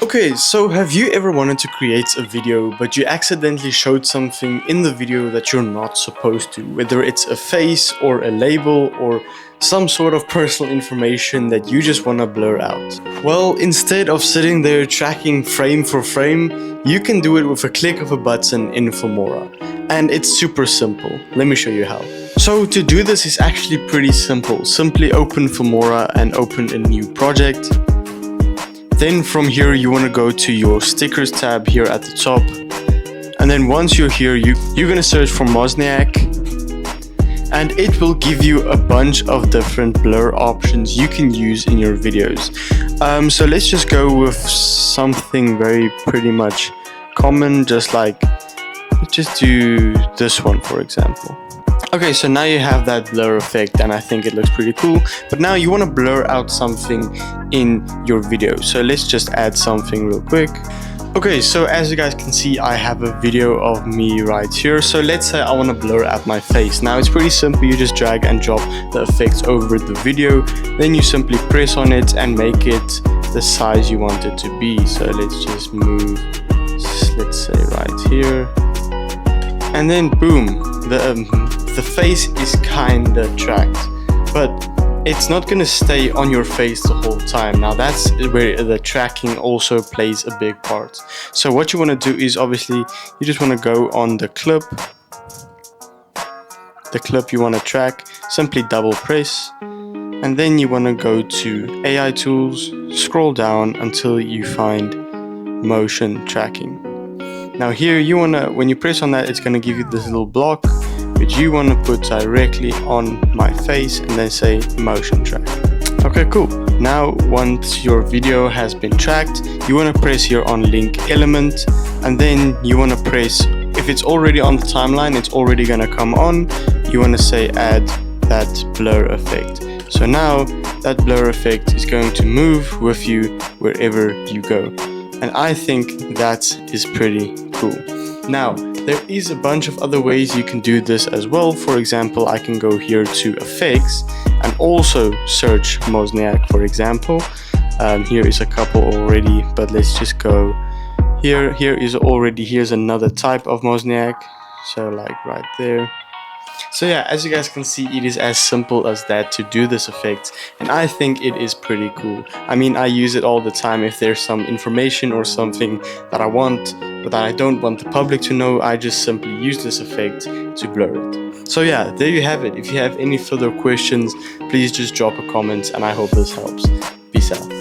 Okay, so have you ever wanted to create a video but you accidentally showed something in the video that you're not supposed to, whether it's a face or a label or some sort of personal information that you just want to blur out? Well, instead of sitting there tracking frame for frame, you can do it with a click of a button in Filmora. And it's super simple. Let me show you how. So to do this is actually pretty simple. Simply open Filmora and open a new project. Then from here you want to go to your stickers tab here at the top, and then once you're here you're going to search for Mosniak, and it will give you a bunch of different blur options you can use in your videos. So let's just go with something very pretty much common, just do this one for example. Okay, so now you have that blur effect and I think it looks pretty cool, but now you want to blur out something in your video. So let's just add something real quick. Okay, so as you guys can see, I have a video of me right here. So let's say I want to blur out my face. Now it's pretty simple, you just drag and drop the effects over the video, then you simply press on it and make it the size you want it to be. So let's just move, let's say right here, and then boom, the face is kinda tracked, but it's not gonna stay on your face the whole time. Now that's where the tracking also plays a big part. So what you want to do is obviously you just want to go on the clip you want to track, simply double press, and then you want to go to AI tools, scroll down until you find motion tracking. Now here you want to, when you press on that, it's going to give you this little block which you want to put directly on my face and then say motion track. Okay, cool. Now once your video has been tracked, you want to press here on link element, and then you want to press, if it's already on the timeline, it's already going to come on, you want to say add that blur effect. So now that blur effect is going to move with you wherever you go, and I think that is pretty cool. Now, there is a bunch of other ways you can do this as well. For example, I can go here to effects and also search Mosniak, for example. Here is a couple already, but let's just go here. Here's another type of Mosniak. So like right there. So yeah, as you guys can see, it is as simple as that to do this effect, and I think it is pretty cool. I mean, I use it all the time. If there's some information or something that I want but that I don't want the public to know, I just simply use this effect to blur it. So yeah, there you have it. If you have any further questions, please just drop a comment, and I hope this helps. Peace out.